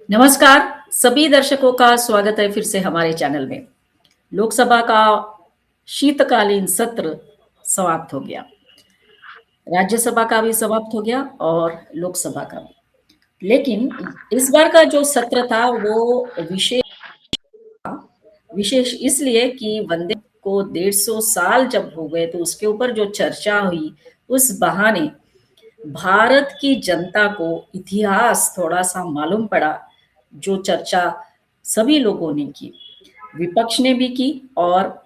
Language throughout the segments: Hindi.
नमस्कार सभी दर्शकों का स्वागत है फिर से हमारे चैनल में। लोकसभा का शीतकालीन सत्र समाप्त हो गया। राज्यसभा का भी समाप्त हो गया और लोकसभा का भी। लेकिन इस बार का जो सत्र था वो विशेष विशेष इसलिए कि वंदे को 150 साल जब हो गए तो उसके ऊपर जो चर्चा हुई उस बहाने भारत की जनता को इतिहास थोड़ा सा मालूम पड़ा। जो चर्चा सभी लोगों ने की, विपक्ष ने भी की और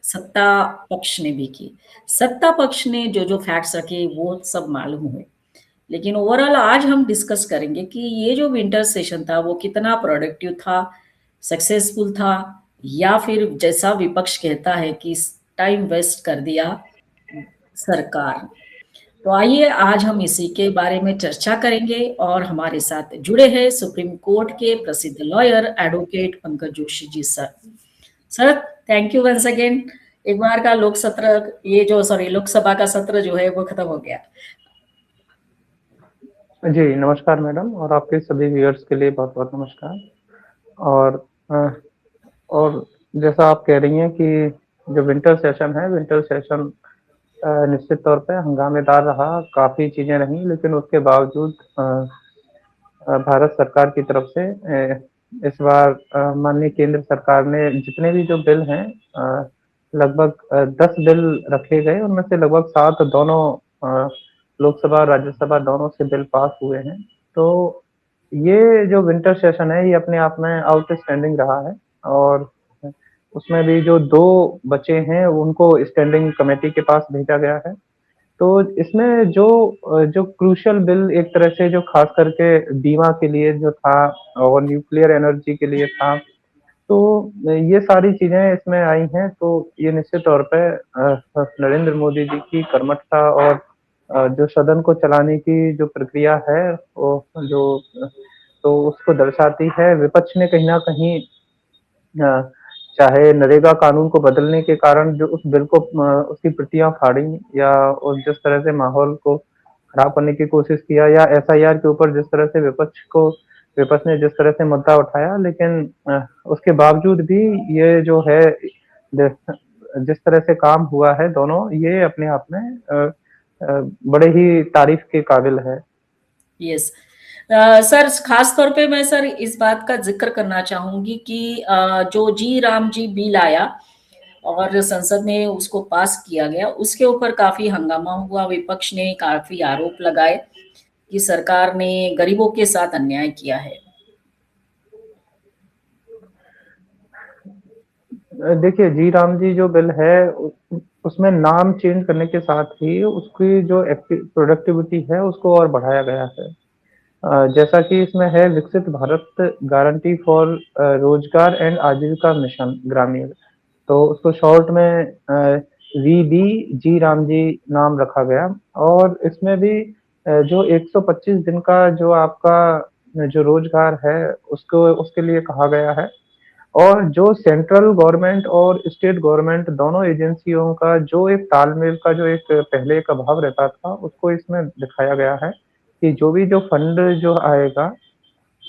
सत्ता पक्ष ने भी की। सत्ता पक्ष ने जो जो फैक्ट्स रखे वो सब मालूम हुए। लेकिन ओवरऑल आज हम डिस्कस करेंगे कि ये जो विंटर सेशन था वो कितना प्रोडक्टिव था, सक्सेसफुल था, या फिर जैसा विपक्ष कहता है कि टाइम वेस्ट कर दिया सरकार। तो आइए आज हम इसी के बारे में चर्चा करेंगे और हमारे साथ जुड़े हैं सुप्रीम कोर्ट के प्रसिद्ध lawyer advocate Pankaj Joshi ji. Sir thank you once again. एक बार का लोकसभा का सत्र जो है वो खत्म हो गया। जी, नमस्कार मैडम और आपके सभी व्यूअर्स के लिए बहुत-बहुत नमस्कार। और अ, और जैसा आप कह रही हैं कि जो विंटर सेशन है, विंटर सेशन निश्चित तौर पे हंगामेदार रहा, काफ़ी चीज़ें रहीं, लेकिन उसके बावजूद भारत सरकार की तरफ से इस बार माननीय केंद्र सरकार ने जितने भी जो बिल हैं लगभग 10 बिल रखे गए, उनमें से लगभग 7 दोनों लोकसभा और राज्यसभा दोनों से बिल पास हुए हैं। तो ये जो विंटर सेशन है, ये अपने आप में आउटस्टैंडिंग रहा है और उसमें भी जो 2 बचे हैं, उनको स्टैंडिंग कमेटी के पास भेजा गया है। तो इसमें जो क्रूशियल बिल एक तरह से जो खास करके बीमा के लिए जो था और न्यूक्लियर एनर्जी के लिए था, तो ये सारी चीज़ें इसमें आई हैं, तो ये निश्चित तौर पे नरेंद्र मोदी जी की कर्मठता और जो सदन को चलाने की जो प्रक्रिया है, वो जो तो उसको दर्शाती है। विपक्ष ने कहीं न कहीं अ, चाहे नरेगा कानून को बदलने के कारण जो उस बिल को उसकी प्रतियाँ फाड़ी या और जिस तरह से माहौल को खराब करने की कोशिश किया या एफआईआर के ऊपर जिस तरह से विपक्ष ने जिस तरह से मुद्दा उठाया, लेकिन उसके बावजूद भी ये जो है जिस तरह से काम हुआ है दोनों, ये अपने आप में बड़े ही तारीफ के काबिल है। यस सर, खास तौर पे मैं सर इस बात का जिक्र करना चाहूंगी कि जो जी राम जी बिल आया और संसद में उसको पास किया गया, उसके ऊपर काफी हंगामा हुआ। विपक्ष ने काफी आरोप लगाए कि सरकार ने गरीबों के साथ अन्याय किया है। देखिए, जी राम जी जो बिल है उसमें नाम चेंज करने के साथ ही उसकी जो प्रोडक्टिविटी है उसको और बढ़ाया गया है। जैसा कि इसमें है विकसित भारत गारंटी फॉर रोजगार एंड आजीविका मिशन ग्रामीण, तो उसको शॉर्ट में वीबी जी राम जी नाम रखा गया। और इसमें भी जो 125 दिन का जो आपका जो रोजगार है उसको उसके लिए कहा गया है। और जो सेंट्रल गवर्नमेंट और स्टेट गवर्नमेंट दोनों एजेंसियों का जो एक तालमेल का जो एक पहले एक अभाव रहता था, उसको इसमें दिखाया गया है कि जो भी जो फंड जो आएगा,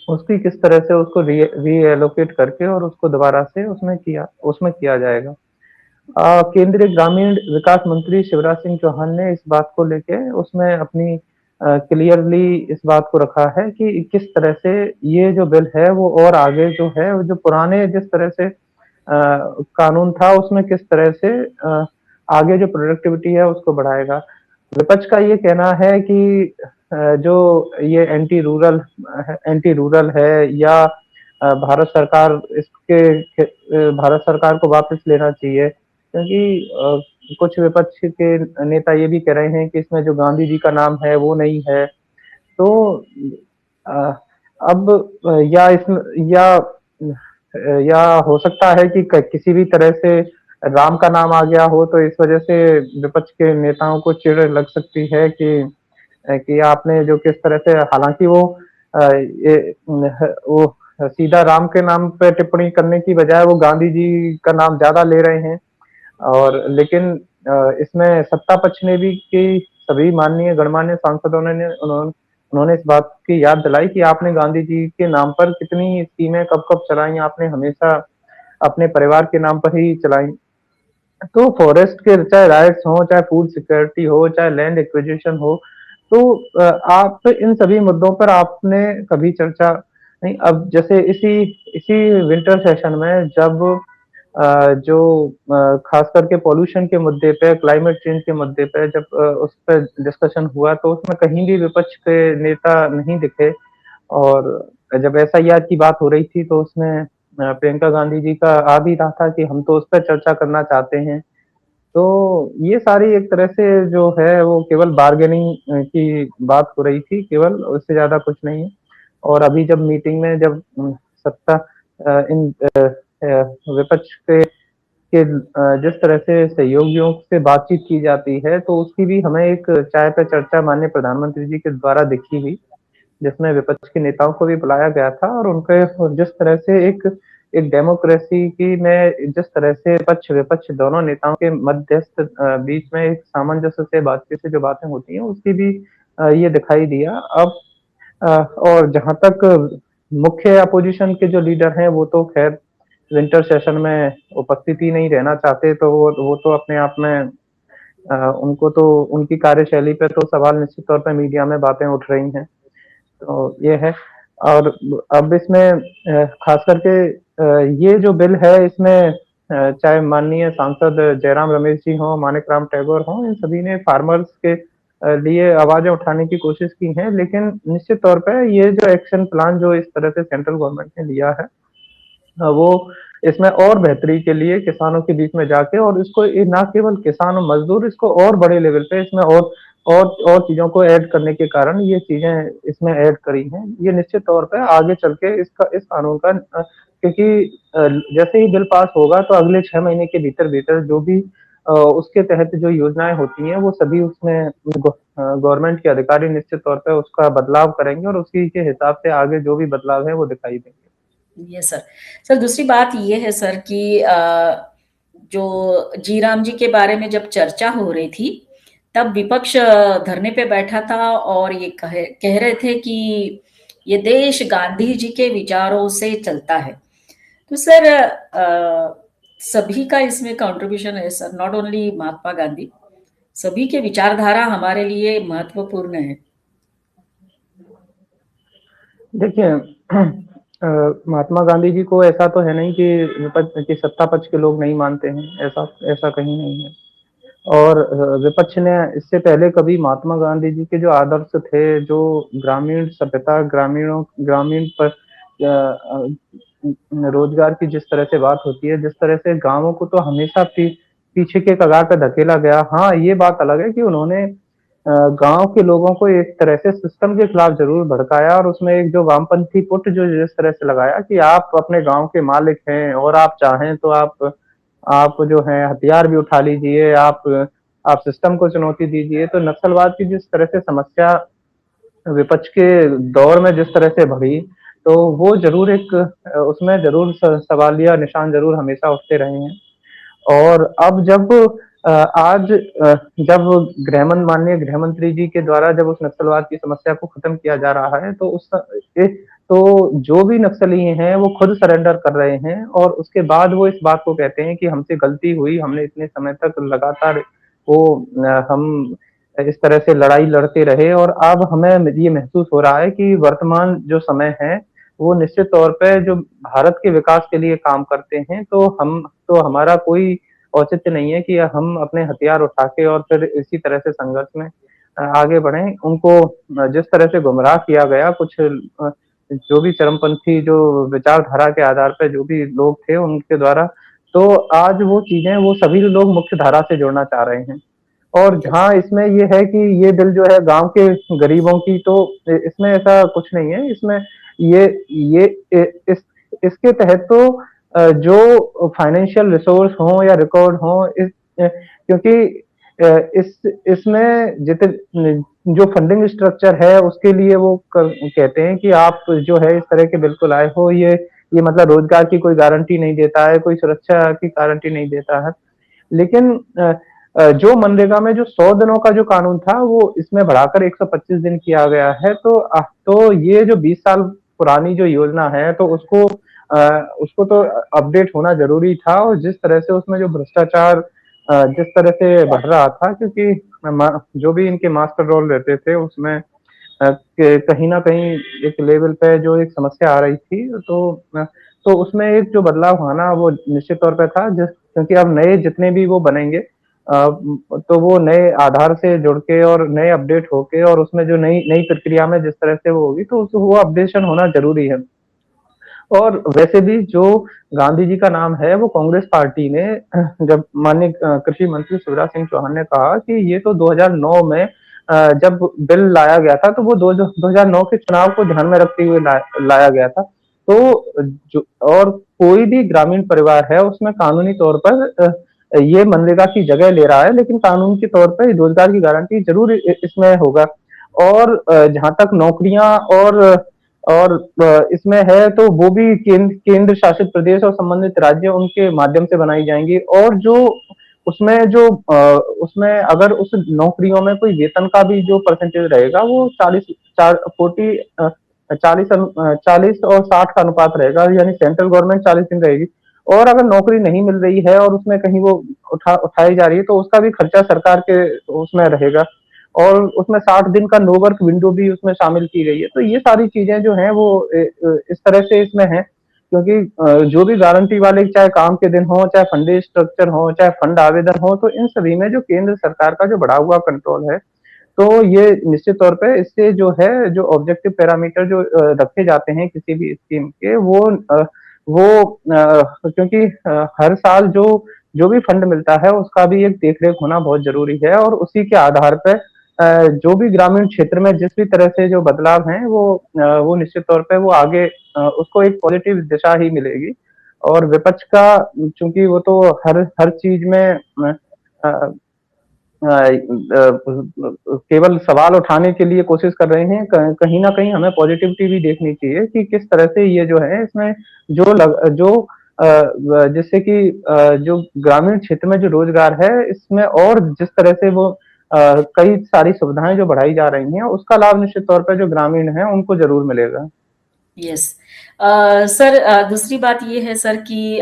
उसकी किस तरह से उसको रीएलोकेट करके और उसको दोबारा से उसमें किया जाएगा। केंद्रीय ग्रामीण विकास मंत्री शिवराज सिंह चौहान ने इस बात को लेके उसमें अपनी क्लियरली इस बात को रखा है कि किस तरह से ये जो बिल है वो और आगे जो है जो पुराने जिस तरह से कानून था उसमें किस तरह से आगे जो प्रोडक्टिविटी है उसको बढ़ाएगा। विपक्ष का ये कहना है कि जो ये एंटी रूरल है या भारत सरकार को वापस लेना चाहिए, क्योंकि कुछ विपक्ष के नेता ये भी कह रहे हैं कि इसमें जो गांधी जी का नाम है वो नहीं है। तो अ, अब या या हो सकता है कि किसी भी तरह से राम का नाम आ गया हो, तो इस वजह से विपक्ष के नेताओं को चिढ़ लग सकती है कि आपने जो किस तरह से, हालांकि वो सीधा राम के नाम पे टिप्पणी करने की बजाय वो गांधी जी का नाम ज्यादा ले रहे हैं। और लेकिन इसमें सत्ता पक्ष ने भी कि सभी माननीय गणमान्य सांसदों ने उन्होंने उन्होंने इस बात की याद दिलाई कि आपने गांधी जी के नाम पर कितनी स्कीमें कब-कब चलाई, आपने हमेशा अपने परिवार के नाम पर ही चलाई। तो फॉरेस्ट के चाहे राइट्स हों, चाहे फूड सिक्योरिटी हो, चाहे लैंड एक्विजिशन हो, तो आप इन सभी मुद्दों पर आपने कभी चर्चा नहीं। अब जैसे इसी इसी विंटर सेशन में जब जो खास करके पॉल्यूशन के मुद्दे पे, क्लाइमेट चेंज के मुद्दे पे जब उस पे डिस्कशन हुआ, तो उसमें कहीं भी विपक्ष के नेता नहीं दिखे। और जब एसआईआर की बात हो रही थी तो उसमें प्रियंका गांधी जी का आ भी रहा था कि हम तो उस पर चर्चा करना चाहते हैं। तो ये सारी एक तरह से जो है वो केवल बार्गेनिंग की बात हो रही थी केवल, उससे ज़्यादा कुछ नहीं है। और अभी जब मीटिंग में जब सत्ता इन विपक्ष के जिस तरह से सहयोगियों से बातचीत की जाती है, तो उसकी भी हमें एक चाय पे चर्चा माननीय प्रधानमंत्री जी के द्वारा दिखी हुई, जिसमें विपक्ष के नेताओं को भी बुलाया गया था और उनके जिस तरह से एक एक डेमोक्रेसी की में जिस तरह से पक्ष विपक्ष दोनों नेताओं के मध्यस्थ बीच में एक सामंजस्य से बातचीत से जो बातें होती हैं उसकी भी ये दिखाई दिया। अब और जहाँ तक मुख्य अपोजिशन के जो लीडर हैं वो तो खैर विंटर सेशन में उपस्थित ही नहीं रहना चाहते, तो वो तो अपने आप में उनको तो उनकी कार्यशैली पे तो सवाल निश्चित तौर पे मीडिया में बातें उठ रही हैं। तो ये है। और अब इसमें खास करके ये जो बिल है इसमें चाहे माननीय सांसद जयराम रमेश जी हों, मानिक राम टैगोर हों, इन सभी ने फार्मर्स के लिए आवाज़ें उठाने की कोशिश की हैं, लेकिन निश्चित तौर पे ये जो एक्शन प्लान जो इस तरह से सेंट्रल गवर्नमेंट ने लिया है, वो इसमें और बेहतरी के लिए किसानों के बीच में जाके और इसको ये ना केवल किसान और मजदूर, इसको और बड़े लेवल पे इसमें और चीज़ों को ऐड करने के कारण ये चीज़ें इसमें ऐड करी हैं। ये निश्चित तौर पे आगे चल के इस कानून का क्योंकि जैसे ही बिल पास होगा तो अगले 6 महीने के भीतर-भीतर जो भी उसके तहत जो योजनाएँ होती हैं वो सभी उसमें गवर्नमेंट के अधिकारी निश्चित तौर पे उसका बदलाव करेंगे और उसी के हिसाब से आगे जो भी बदलाव है वो दिखाई देंगे। Yes sir. सर दूसरी बात ये है सर कि जो जी राम जी के बारे में जब चर्चा हो रही थी, तब विपक्ष धरने पे बैठा था और ये कह रहे थे कि ये देश गांधी जी के विचारों से चलता है। तो सर सभी का इसमें कंट्रीब्यूशन है sir, not only Mahatma Gandhi, सभी के विचारधारा हमारे लिए महत्वपूर्ण है। देखिए महात्मा गांधी जी को ऐसा तो है नहीं कि विपक्ष की सत्ता पक्ष के लोग नहीं मानते हैं, ऐसा ऐसा कहीं नहीं है। और विपक्ष ने इससे पहले कभी महात्मा गांधी जी के जो आदर्श थे, जो ग्रामीण सभ्यता, ग्रामीण पर रोजगार की जिस तरह से बात होती है, जिस तरह से गांवों को तो हमेशा पीछे के कगार पे धकेला गया। हाँ, ये बात अलग है कि उन्होंने गाँव के लोगों को एक तरह से सिस्टम के खिलाफ ज़रूर भड़काया और उसमें एक जो वामपंथी पुट जो जिस तरह से लगाया कि आप अपने गाँव के मालिक हैं और आप चाहें तो आप जो है हथियार भी उठा लीजिए, आप सिस्टम को चुनौती दीजिए। तो नक्सलवाद की जिस तरह से समस्या विपक्ष के दौर में जिस तरह से बढ़ी, तो वो ज़रूर एक उसमें ज़रूर सवालिया निशान ज़रूर हमेशा उठते रहे हैं। और अब जब आज जब माननीय गृह मंत्री जी के द्वारा जब उस नक्सलवाद की समस्या को खत्म किया जा रहा है, तो तो जो भी नक्सली हैं, वो खुद सरेंडर कर रहे हैं और उसके बाद वो इस बात को कहते हैं कि हमसे गलती हुई, हमने इतने समय तक लगातार वो हम इस तरह से लड़ाई लड़ते रहे और अब हमें ये महसूस हो रहा है कि वर्तमान जो समय है, वो निश्चित तौर पे जो भारत के विकास के लिए काम करते हैं, तो हमारा कोई औचित्य नहीं है कि हम अपने हथियार उठा के और फिर इसी तरह से संघर्ष में आगे बढ़ें। उनको जिस तरह से गुमराह किया गया कुछ जो भी चरमपंथी जो विचारधारा के आधार पे जो भी लोग थे उनके द्वारा, तो आज वो चीज़ें वो सभी लोग मुख्य धारा से जुड़ना चाह रहे हैं। और यस। जहाँ इसमें ये है कि ये बिल जो है गाँव के गरीबों की तो इसमें ऐसा कुछ नहीं है। इसमें ये इस इसके तहत तो जो फाइनेंशियल रिसोर्स हों या रिकॉर्ड हों क्योंकि इस इसमें जो फंडिंग स्ट्रक्चर है उसके लिए वो कहते हैं कि आप जो है इस तरह के बिल्कुल आए हो, ये मतलब रोजगार की कोई गारंटी नहीं देता है, कोई सुरक्षा की गारंटी नहीं देता है। लेकिन जो मनरेगा में जो 100 दिनों का जो कानून था वो इसमें बढ़ाकर 125 दिन किया गया है। तो ये जो 20 साल पुरानी जो योजना है तो उसको तो अपडेट होना जरूरी था। और जिस तरह से उसमें जो भ्रष्टाचार जिस तरह से बढ़ रहा था, क्योंकि जो भी इनके मास्टर रोल रहते थे उसमें कहीं ना कहीं एक लेवल पे जो एक समस्या आ रही थी, तो उसमें एक जो बदलाव आना वो निश्चित तौर पे था, जिस क्योंकि अब नए जितने भी वो बनेंगे तो वो नए आधार से जुड़ के और नए अपडेट होके और उसमें जो नई नई प्रक्रिया में जिस तरह से वो होगी तो वो अपडेशन होना जरूरी है। और वैसे भी जो गांधी जी का नाम है वो कांग्रेस पार्टी ने जब माननीय कृषि मंत्री शिवराज सिंह चौहान ने कहा कि ये तो 2009 में जब बिल लाया गया था तो वो 2009 के चुनाव को ध्यान में रखते हुए लाया गया था। तो जो और कोई भी ग्रामीण परिवार है उसमें कानूनी तौर पर ये मनरेगा की जगह ले रहा है, लेकिन कानून के तौर पर रोजगार की गारंटी जरूर इसमें होगा। और जहां तक नौकरियां और इसमें है तो वो भी केंद्र शासित प्रदेश और संबंधित राज्य उनके माध्यम से बनाई जाएंगी। और उसमें अगर उस नौकरियों में कोई वेतन का भी जो परसेंटेज रहेगा वो 40 और 60 का अनुपात रहेगा, यानी सेंट्रल गवर्नमेंट 40 दिन रहेगी। और अगर नौकरी नहीं मिल रही है और उसमें कहीं वो उठाई जा रही है तो उसका भी खर्चा सरकार के उसमें रहेगा। और उसमें 60 दिन का नो वर्क विंडो भी उसमें शामिल की गई है। तो ये सारी चीजें जो हैं वो इस तरह से इसमें हैं, क्योंकि जो भी गारंटी वाले चाहे काम के दिन हो, चाहे फंडे स्ट्रक्चर हो, चाहे फंड आवेदन हो, तो इन सभी में जो केंद्र सरकार का जो बढ़ा हुआ कंट्रोल है, तो ये निश्चित तौर पे इससे जो है जो ऑब्जेक्टिव पैरामीटर जो रखे जाते हैं किसी भी स्कीम के क्योंकि हर साल जो जो भी फंड मिलता है उसका भी एक देख रेख होना बहुत जरूरी है। और उसी के आधार पर जो भी ग्रामीण क्षेत्र में जिस भी तरह से जो बदलाव हैं वो निश्चित तौर पे वो आगे उसको एक पॉजिटिव दिशा ही मिलेगी। और विपक्ष का चूंकि वो तो हर हर चीज में केवल सवाल उठाने के लिए कोशिश कर रहे हैं, कहीं ना कहीं हमें पॉजिटिविटी भी देखनी चाहिए कि किस तरह से ये जो है इसमें जिससे कि जो ग्रामीण क्षेत्र में जो रोजगार है इसमें और जिस तरह से वो कई सारी सुविधाएं जो बढ़ाई जा रही हैं उसका लाभ निश्चित तौर पर जो ग्रामीण है उनको जरूर मिलेगा। यस सर, दूसरी बात ये है सर कि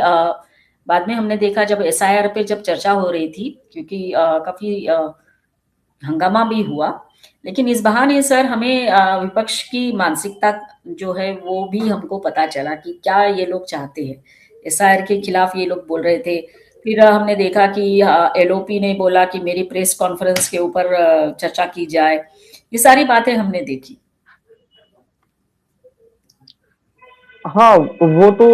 बाद में हमने देखा जब एसआईआर पे जब चर्चा हो रही थी, क्योंकि काफी हंगामा भी हुआ, लेकिन इस बहाने सर हमें विपक्ष की मानसिकता जो है वो भी हमको पता चला कि क्या ये लोग चाहते हैं। एसआईआर के खिलाफ ये लोग बोल रहे थे। फिर हमने देखा कि एलओपी ने बोला कि मेरी प्रेस कॉन्फ्रेंस के ऊपर चर्चा की जाए। ये सारी बातें हमने देखी। हाँ, वो तो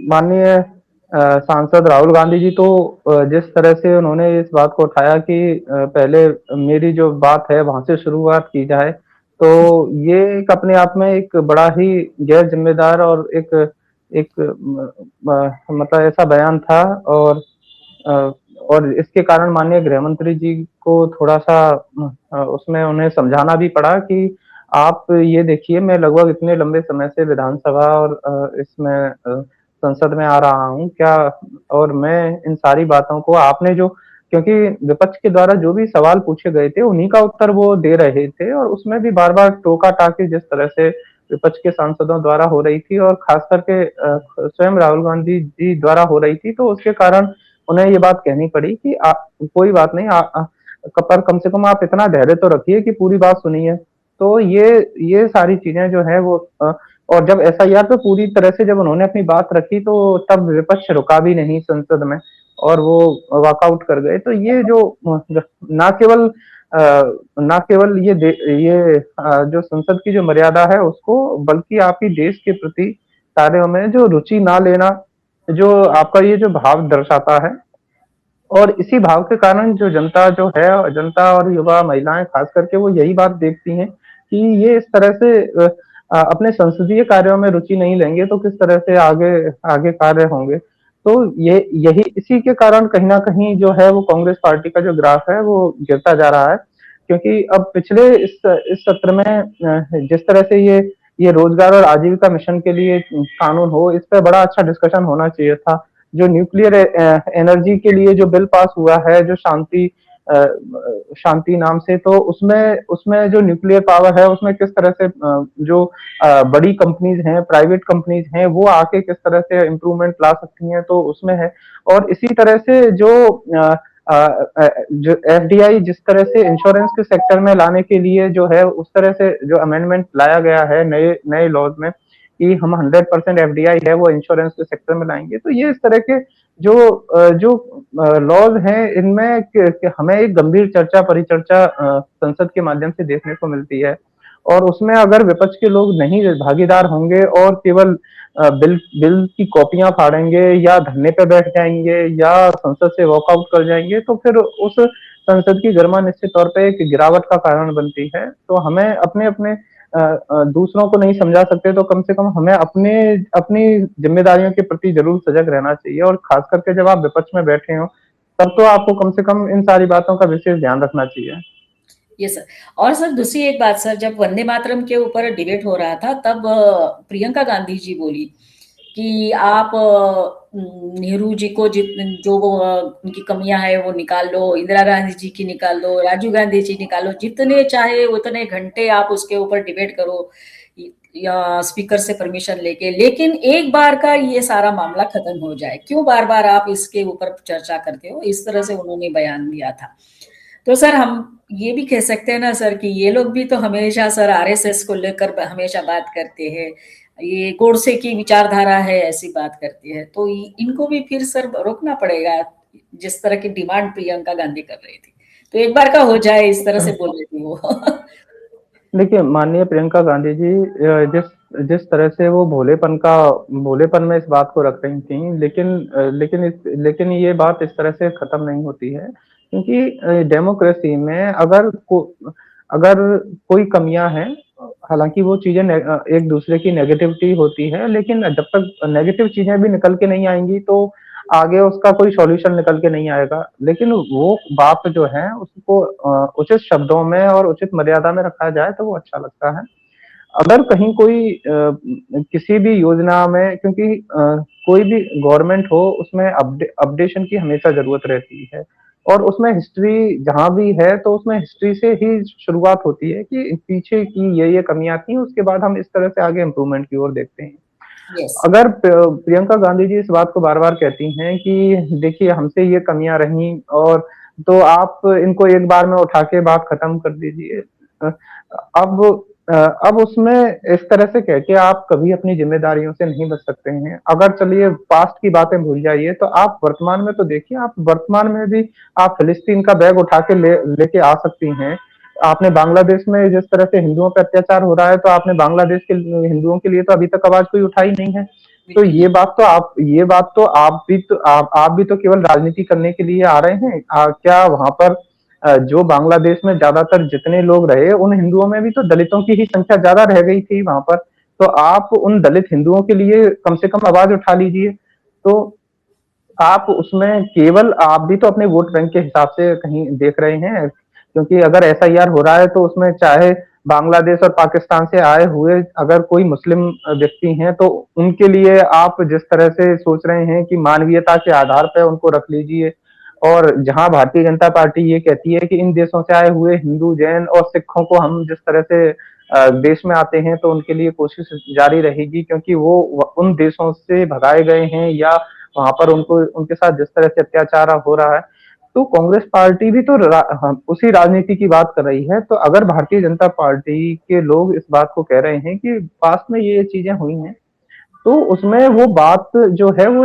माननीय सांसद राहुल गांधी जी तो जिस तरह से उन्होंने इस बात को उठाया कि पहले मेरी जो बात है वहां से शुरुआत की जाए, तो ये एक अपने आप में एक बड़ा ही गैर जिम्मेदार और एक एक मतलब ऐसा बयान था। और अ, और इसके कारण माननीय गृह मंत्री जी को थोड़ा सा उसमें उन्हें समझाना भी पड़ा कि आप ये देखिए मैं लगभग इतने लंबे समय से विधानसभा और इसमें संसद में आ रहा हूँ क्या, और मैं इन सारी बातों को आपने जो क्योंकि विपक्ष के द्वारा जो भी सवाल पूछे गए थे उन्हीं का उत्तर वो दे रहे थे, और उसमें भी बार बार टोका टाकी जिस तरह से विपक्ष के सांसदों द्वारा हो रही थी और खास करके स्वयं राहुल गांधी जी द्वारा हो रही थी, तो उसके कारण उन्हें ये बात कहनी पड़ी कि कोई बात नहीं, पर कम से कम आप इतना धैर्य तो रखिए कि पूरी बात सुनिए। तो ये सारी चीजें जो है वो और जब एसआईआर पे पूरी तरह से जब उन्होंने अपनी बात रखी तो तब विपक्ष रुका भी नहीं संसद में और वो वॉकआउट कर गए। तो ये जो ना केवल ना केवल जो संसद की जो मर्यादा है उसको, बल्कि आपकी देश के प्रति कार्यों में जो रुचि ना लेना जो आपका ये जो भाव दर्शाता है। और इसी भाव के कारण जो जनता और युवा महिलाएं खास करके वो यही बात देखती हैं कि ये इस तरह से अपने संसदीय कार्यों में रुचि नहीं लेंगे तो किस तरह से आगे आगे कार्य होंगे। तो ये यही इसी के कारण कहीं ना कहीं जो है वो कांग्रेस पार्टी का जो ग्राफ है वो गिरता जा रहा है, क्योंकि अब पिछले इस सत्र में जिस तरह से ये रोजगार और आजीविका मिशन के लिए कानून हो, इस पर बड़ा अच्छा डिस्कशन होना चाहिए था। जो न्यूक्लियर एनर्जी के लिए जो बिल पास हुआ है, जो शांति नाम से, तो उसमें उसमें जो न्यूक्लियर पावर है उसमें किस तरह से जो बड़ी कंपनीज हैं, प्राइवेट कंपनीज हैं, वो आके किस तरह से इम्प्रूवमेंट ला सकती हैं, तो उसमें है। और इसी तरह से जो एफडीआई जिस तरह से इंश्योरेंस के सेक्टर में लाने के लिए जो है, उस तरह से जो अमेंडमेंट लाया गया है नए नए लॉज में कि हम 100% एफडीआई है वो इंश्योरेंस के सेक्टर में लाएंगे, तो ये इस तरह के जो लॉज हैं, इनमें हमें एक गंभीर चर्चा परिचर्चा संसद के माध्यम से देखने को मिलती है। और उसमें अगर विपक्ष के लोग नहीं भागीदार होंगे और केवल बिल बिल की कॉपियां फाड़ेंगे या धरने पे बैठ जाएंगे या संसद से वॉकआउट कर जाएंगे, तो फिर उस संसद की गरिमा निश्चित तौर पे एक गिरावट का कारण बनती है। तो हमें अपने अपने दूसरों को नहीं समझा सकते तो कम से कम हमें अपने अपनी जिम्मेदारियों के प्रति जरूर सजग रहना चाहिए, और खास करके जब आप विपक्ष में बैठे हो तब तो आपको कम से कम इन सारी बातों का विशेष ध्यान रखना चाहिए। ये सर। और सर दूसरी एक बात सर, जब वंदे मातरम के ऊपर डिबेट हो रहा था तब प्रियंका गांधी जी बोली कि आप नेहरू जी को जो उनकी कमियां है वो निकाल लो, इंदिरा गांधी जी की निकाल दो, राजीव गांधी जी निकालो, जितने चाहे उतने घंटे आप उसके ऊपर डिबेट करो या स्पीकर से परमिशन लेके, लेकिन एक बार का ये सारा मामला खत्म हो जाए, क्यों बार बार आप इसके ऊपर चर्चा करते हो, इस तरह से उन्होंने बयान दिया था। तो सर हम ये भी कह सकते हैं ना सर कि ये लोग भी तो हमेशा सर आरएसएस को लेकर हमेशा बात करते हैं, ये गोडसे की विचारधारा है ऐसी बात करती है, तो इनको भी फिर सर रोकना पड़ेगा, जिस तरह की डिमांड प्रियंका गांधी कर रही थी, तो एक बार का हो जाए, इस तरह से बोल रही थी वो। देखिए, माननीय प्रियंका गांधी जी जिस जिस तरह से वो भोलेपन में इस बात को रख रही थी, लेकिन ये बात इस तरह से खत्म नहीं होती है, क्योंकि डेमोक्रेसी में अगर कोई कमियां हैं, हालांकि वो चीजें एक दूसरे की नेगेटिविटी होती है, लेकिन जब तक नेगेटिव चीजें भी निकल के नहीं आएंगी तो आगे उसका कोई सॉल्यूशन निकल के नहीं आएगा। लेकिन वो बात जो है उसको उचित शब्दों में और उचित मर्यादा में रखा जाए तो वो अच्छा लगता है। अगर कहीं कोई किसी भी योजना में, क्योंकि कोई भी गवर्नमेंट हो उसमें अपडेशन की हमेशा जरूरत रहती है, और उसमें हिस्ट्री जहां भी है तो उसमें हिस्ट्री से ही शुरुआत होती है कि पीछे की ये कमियां थी, उसके बाद हम इस तरह से आगे इम्प्रूवमेंट की ओर देखते हैं। यस। अगर प्रियंका गांधी जी इस बात को बार बार कहती हैं कि देखिए हमसे ये कमियां रही, और तो आप इनको एक बार में उठा के बात खत्म कर दीजिए। अब अब उसमें इस तरह से कह के आप कभी अपनी जिम्मेदारियों से नहीं बच सकते हैं। अगर चलिए पास्ट की बातें भूल जाइए, तो आप वर्तमान में तो देखिए, आप वर्तमान में भी आप फिलिस्तीन का बैग उठा के लेके आ सकती हैं। आपने बांग्लादेश में जिस तरह से हिंदुओं पर अत्याचार हो रहा है, तो आपने बांग्लादेश के हिंदुओं के लिए तो अभी तक आवाज कोई उठाई नहीं है। तो आप भी तो केवल राजनीति करने के लिए आ रहे हैं। क्या वहां पर जो बांग्लादेश में ज्यादातर जितने लोग रहे, उन हिंदुओं में भी तो दलितों की ही संख्या ज्यादा रह गई थी वहां पर। तो आप उन दलित हिंदुओं के लिए कम से कम आवाज उठा लीजिए। तो आप उसमें केवल आप भी तो अपने वोट बैंक के हिसाब से कहीं देख रहे हैं, क्योंकि अगर एसआईआर हो रहा है तो उसमें चाहे बांग्लादेश और पाकिस्तान से आए हुए अगर कोई मुस्लिम व्यक्ति हैं, तो उनके लिए आप जिस तरह से सोच रहे हैं कि मानवीयता के आधार पर उनको रख लीजिए। और जहां भारतीय जनता पार्टी ये कहती है कि इन देशों से आए हुए हिंदू, जैन और सिखों को हम जिस तरह से देश में आते हैं तो उनके लिए कोशिश जारी रहेगी, क्योंकि वो उन देशों से भगाए गए हैं या वहां पर उनको उनके साथ जिस तरह से अत्याचार हो रहा है। तो कांग्रेस पार्टी भी तो उसी राजनीति की बात कर रही है। तो अगर भारतीय जनता पार्टी के लोग इस बात को कह रहे हैं कि पास्ट में ये चीजें हुई हैं, तो उसमें वो बात जो है वो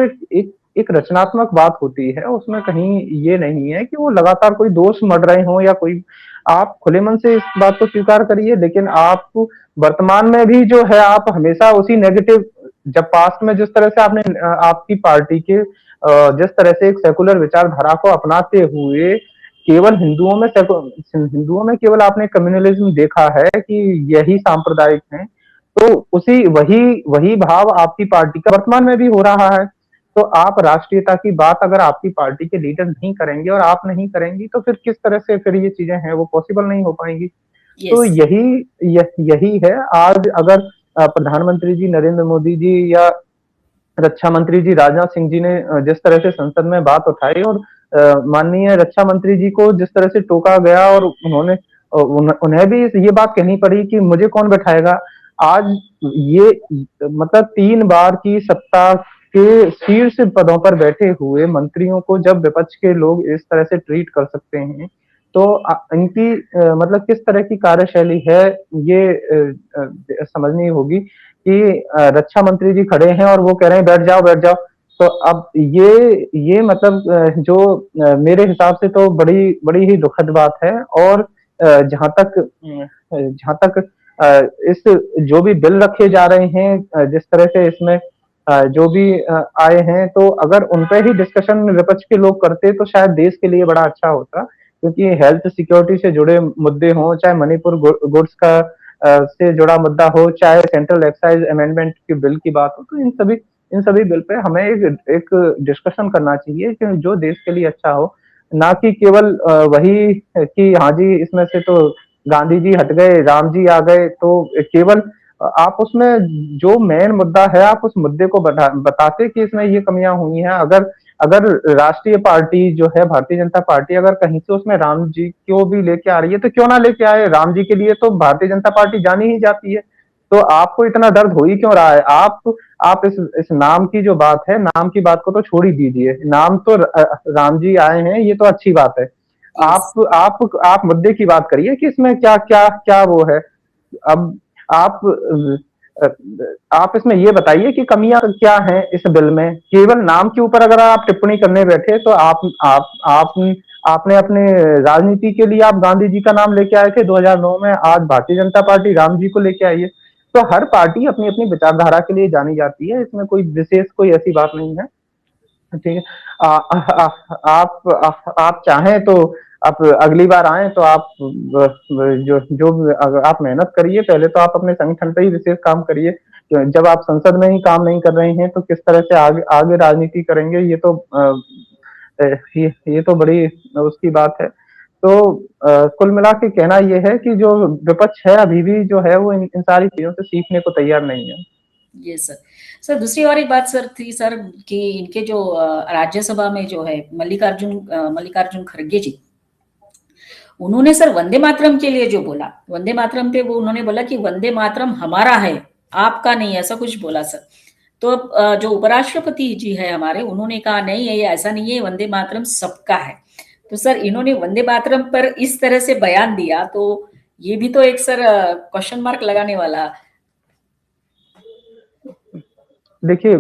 एक रचनात्मक बात होती है। उसमें कहीं ये नहीं है कि वो लगातार कोई दोष मढ़ रहे हों या कोई, आप खुले मन से इस बात को स्वीकार करिए। लेकिन आप वर्तमान में भी जो है आप हमेशा उसी नेगेटिव, जब पास्ट में जिस तरह से आपने आपकी पार्टी के जिस तरह से एक सेकुलर विचारधारा को अपनाते हुए केवल हिंदुओं में केवल आपने कम्युनलिज्म देखा है कि यही सांप्रदायिक है, तो उसी वही वही भाव आपकी पार्टी का वर्तमान में भी हो रहा है। तो आप राष्ट्रीयता की बात अगर आपकी पार्टी के लीडर नहीं करेंगे और आप नहीं करेंगी, तो फिर किस तरह से फिर ये चीजें हैं वो पॉसिबल नहीं हो पाएंगी। तो यस। यही है आज। अगर प्रधानमंत्री जी नरेंद्र मोदी जी या रक्षा मंत्री जी राजनाथ सिंह जी ने जिस तरह से संसद में बात उठाई और माननीय रक्षा मंत्री जी को जिस तरह से टोका गया और उन्हें भी ये बात कहनी पड़ी कि मुझे कौन बैठाएगा। आज ये मतलब 3 बार की सत्ता के शीर्ष पदों पर बैठे हुए मंत्रियों को जब विपक्ष के लोग इस तरह से ट्रीट कर सकते हैं, तो इनकी मतलब किस तरह की कार्यशैली है, ये समझनी होगी कि रक्षा मंत्री जी खड़े हैं और वो कह रहे हैं बैठ जाओ, बैठ जाओ। तो अब ये मतलब जो मेरे हिसाब से तो बड़ी ही दुखद बात है। और जहाँ तक इस जो भी बिल रखे जा रहे हैं, जिस तरह से इसमें जो भी आए हैं, तो अगर उन पे ही डिस्कशन विपक्ष के लोग करते तो शायद देश के लिए बड़ा अच्छा होता। क्योंकि हेल्थ सिक्योरिटी से जुड़े मुद्दे हों, चाहे मणिपुर गुड्स का से जुड़ा मुद्दा हो, चाहे सेंट्रल एक्साइज अमेंडमेंट के बिल की बात हो, तो इन सभी बिल पे हमें एक डिस्कशन करना चाहिए कि जो देश के लिए अच्छा हो, ना कि केवल वही कि हाँ जी इसमें से तो गांधी जी हट गए, राम जी आ गए, तो केवल आप उसमें जो मेन मुद्दा है आप उस मुद्दे को बताते कि इसमें ये कमियां हुई हैं। अगर अगर राष्ट्रीय पार्टी जो है भारतीय जनता पार्टी अगर कहीं से उसमें राम जी को भी लेके आ रही है तो क्यों ना लेके आए। राम जी के लिए तो भारतीय जनता पार्टी जानी ही जाती है। तो आपको इतना दर्द हो ही क्यों रहा है। आप इस नाम की जो बात है, नाम की बात को तो छोड़ ही दीजिए। नाम तो राम जी आए हैं, ये तो अच्छी बात है। यस। आप मुद्दे की बात करिए कि इसमें क्या क्या क्या वो है। अब आप आप इसमें ये बताइए कि कमियां क्या हैं इस बिल में। केवल नाम के ऊपर अगर आप टिप्पणी करने बैठे तो आप आपने अपने राजनीति के लिए आप गांधी जी का नाम लेके आए थे 2009 में, आज भारतीय जनता पार्टी राम जी को लेके आई है। तो हर पार्टी अपनी अपनी विचारधारा के लिए जानी जाती है, इसमें कोई विशेष कोई ऐसी बात नहीं है। ठीक है। आ, आ, आ, आप चाहें तो आप अगली बार आए तो आप जो जो अगर आप मेहनत करिए, पहले तो आप अपने संगठन पे ही विशेष काम करिए। जब आप संसद में ही काम नहीं कर रहे हैं तो किस तरह से आगे आगे राजनीति करेंगे। ये तो ये तो बड़ी उसकी बात है। तो कुल मिला के कहना यह है कि जो विपक्ष है अभी भी जो है वो इन सारी चीजों से सीखने को तैयार नहीं है। ये सर दूसरी और एक बात सर थी सर कि इनके जो राज्यसभा में जो है मल्लिकार्जुन खड़गे जी, उन्होंने सर वंदे मातरम के लिए जो बोला, वंदे मातरम पे वो उन्होंने बोला कि वंदे मातरम हमारा है आपका नहीं, ऐसा कुछ बोला सर। तो जो उपराष्ट्रपति जी है हमारे, उन्होंने कहा नहीं है, ये ऐसा नहीं है, वंदे मातरम सबका है। तो सर इन्होंने वंदे मातरम पर इस तरह से बयान दिया, तो ये भी तो एक सर क्वेश्चन मार्क लगाने वाला। देखिए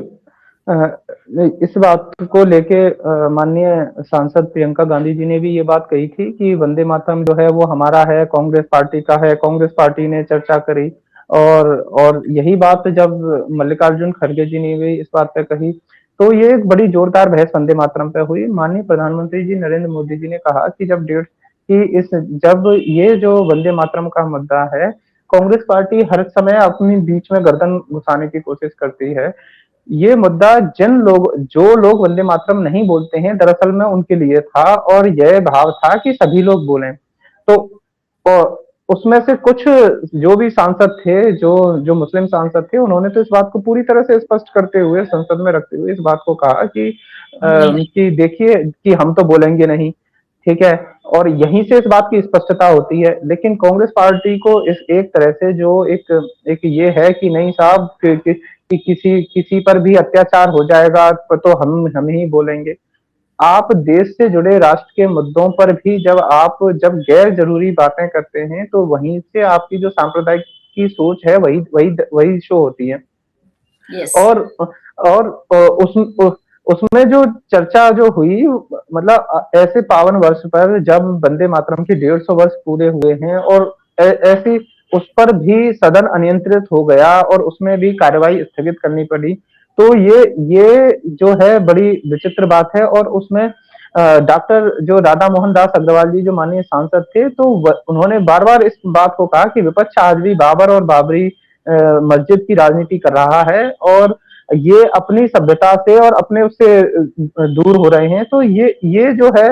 इस बात को लेके माननीय सांसद प्रियंका गांधी जी ने भी ये बात कही थी कि वंदे मातरम जो है वो हमारा है, कांग्रेस पार्टी का है। कांग्रेस पार्टी ने चर्चा करी और यही बात जब मल्लिकार्जुन खड़गे जी ने भी इस बात पे कही तो ये एक बड़ी जोरदार बहस वंदे मातरम पे हुई। माननीय प्रधानमंत्री जी नरेंद्र मोदी जी ने कहा कि जब ये जो वंदे मातरम का मुद्दा है, कांग्रेस पार्टी हर समय अपनी बीच में गर्दन घुसाने की कोशिश करती है। ये मुद्दा जो लोग वंदे मातरम नहीं बोलते हैं दरअसल में उनके लिए था और यह भाव था कि सभी लोग बोलें। तो उसमें से कुछ जो भी सांसद थे, जो मुस्लिम सांसद थे, उन्होंने तो इस बात को पूरी तरह से स्पष्ट करते हुए संसद में रखते हुए इस बात को कहा कि देखिए कि हम तो बोलेंगे नहीं। ठीक है। और यहीं से इस बात की स्पष्टता होती है। लेकिन कांग्रेस पार्टी को इस एक तरह से जो एक ये है कि नहीं साहब कि किसी पर भी अत्याचार हो जाएगा तो हम ही बोलेंगे। आप देश से जुड़े राष्ट्र के मुद्दों पर भी जब गैर जरूरी बातें करते हैं तो वहीं से आपकी जो सांप्रदायिक की सोच है वही वही वही शो होती है। यस। और उसमें जो चर्चा जो हुई, मतलब ऐसे पावन वर्ष पर जब वंदे मातरम के 150 वर्ष पूरे हुए हैं और ऐसी उस पर भी सदन अनियंत्रित हो गया और उसमें भी कार्यवाही स्थगित करनी पड़ी। तो ये जो है बड़ी विचित्र बात है। और उसमें डॉक्टर जो राधा मोहन दास अग्रवाल जी जो माननीय सांसद थे, तो उन्होंने बार बार इस बात को कहा कि विपक्ष आज भी बाबर और बाबरी मस्जिद की राजनीति कर रहा है और ये अपनी सभ्यता से और अपने उससे दूर हो रहे हैं। तो ये जो है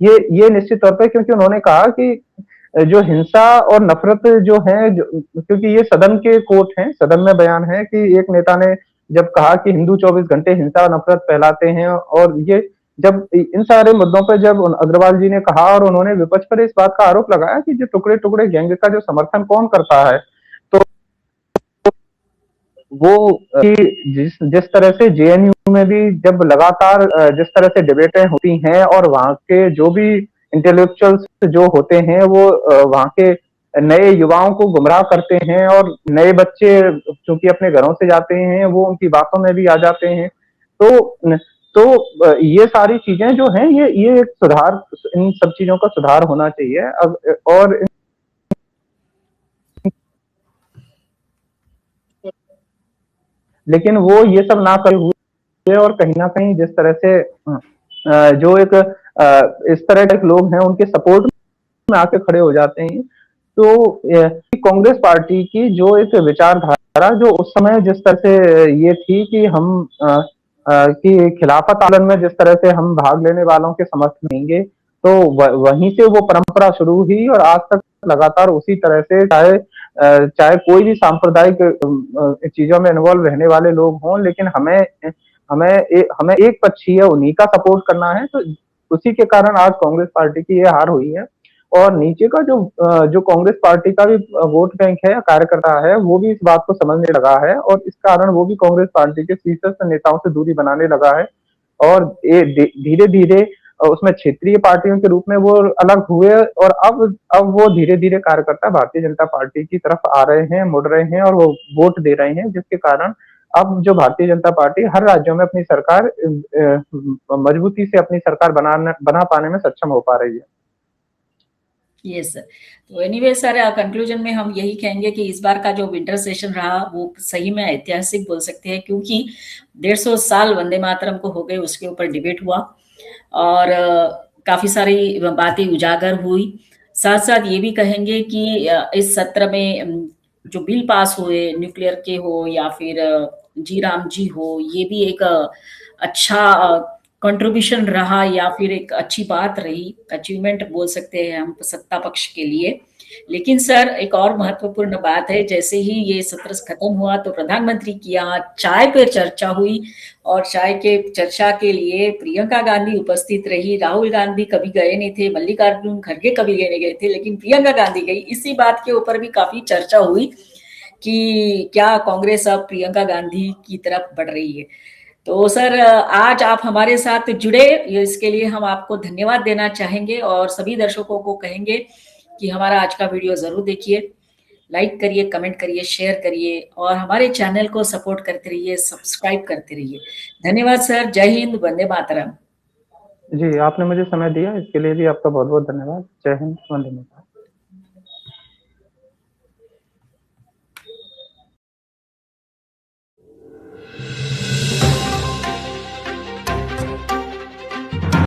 ये निश्चित तौर पे, क्योंकि उन्होंने कहा कि जो हिंसा और नफरत जो है, क्योंकि ये सदन के कोर्ट हैं, सदन में बयान है कि एक नेता ने जब कहा कि हिंदू 24 घंटे हिंसा और नफरत फैलाते हैं, और ये जब इन सारे मुद्दों पर जब अग्रवाल जी ने कहा और उन्होंने विपक्ष पर इस बात का आरोप लगाया कि जो टुकड़े टुकड़े गैंग का जो समर्थन कौन करता है, तो वो कि जिस जिस तरह से जेएनयू में भी जब लगातार जिस तरह से डिबेटें होती हैं और वहाँ के जो भी इंटेलेक्चुअल्स जो होते हैं वो वहाँ के नए युवाओं को गुमराह करते हैं, और नए बच्चे चूंकि अपने घरों से जाते हैं वो उनकी बातों में भी आ जाते हैं। तो ये सारी चीजें जो हैं, ये एक सुधार, इन सब चीजों का सुधार होना चाहिए। अब और लेकिन वो ये सब ना करे हुए और कहीं ना कहीं जिस तरह से जो एक इस तरह के लोग हैं उनके सपोर्ट में आके खड़े हो जाते हैं। तो कांग्रेस पार्टी की जो एक विचारधारा जो उस समय जिस तरह से ये थी कि हम कि खिलाफत आंदोलन में जिस तरह से हम भाग लेने वालों के समर्थन देंगे, तो वहीं से वो परंपरा शुरू हुई और आज तक लगातार उसी तरह से, चाहे चाहे कोई भी सांप्रदायिक चीजों में इन्वॉल्व रहने वाले लोग हों, लेकिन हमें एक पक्षीय उन्हीं का सपोर्ट करना है। तो उसी के कारण आज कांग्रेस पार्टी की ये हार हुई है। और नीचे का जो कांग्रेस पार्टी का भी वोट बैंक है, कार्यकर्ता है, वो भी इस बात को समझने लगा है और इस कारण वो भी कांग्रेस पार्टी के शीर्षस्थ नेताओं से दूरी बनाने लगा है। और धीरे धीरे उसमें क्षेत्रीय पार्टियों के रूप में वो अलग हुए, और अब वो धीरे धीरे कार्यकर्ता भारतीय जनता पार्टी की तरफ आ रहे हैं, मुड़ रहे हैं और वो वोट दे रहे हैं, जिसके कारण अब जो भारतीय जनता पार्टी हर राज्यों में अपनी सरकार मजबूती से अपनी सरकार बना पाने में सक्षम हो पा रही है। Yes sir. तो एनीवे सर, कंक्लूजन में हम यही कहेंगे कि इस बार का जो विंटर सेशन रहा वो सही में ऐतिहासिक बोल सकते हैं, क्योंकि 150 साल वंदे मातरम को हो गए, उसके ऊपर डिबेट हुआ और काफी सारी बातें उजागर हुई। साथ साथ ये भी कहेंगे कि इस सत्र में जो बिल पास हुए, न्यूक्लियर के हो या फिर जी राम जी हो, ये भी एक अच्छा कंट्रीब्यूशन रहा या फिर एक अच्छी बात रही, अचीवमेंट बोल सकते हैं हम सत्ता पक्ष के लिए। लेकिन सर, एक और महत्वपूर्ण बात है, जैसे ही ये सत्र खत्म हुआ तो प्रधानमंत्री की यहाँ चाय पे चर्चा हुई और चाय के चर्चा के लिए प्रियंका गांधी उपस्थित रही। राहुल गांधी कभी गए नहीं थे, मल्लिकार्जुन खड़गे कभी नहीं गए थे, लेकिन प्रियंका गांधी गई। इसी बात के ऊपर भी काफी चर्चा हुई कि क्या कांग्रेस अब प्रियंका गांधी की तरफ बढ़ रही है। तो सर, आज आप हमारे साथ जुड़े, इसके लिए हम आपको धन्यवाद देना चाहेंगे और सभी दर्शकों को कहेंगे कि हमारा आज का वीडियो जरूर देखिए, लाइक करिए, कमेंट करिए, शेयर करिए और हमारे चैनल को सपोर्ट करते रहिए, सब्सक्राइब करते रहिए। धन्यवाद सर। जय हिंद, वंदे मातरम। जी, आपने मुझे समय दिया, इसके लिए भी आपका बहुत बहुत धन्यवाद। जय हिंद, वंदे मातरम।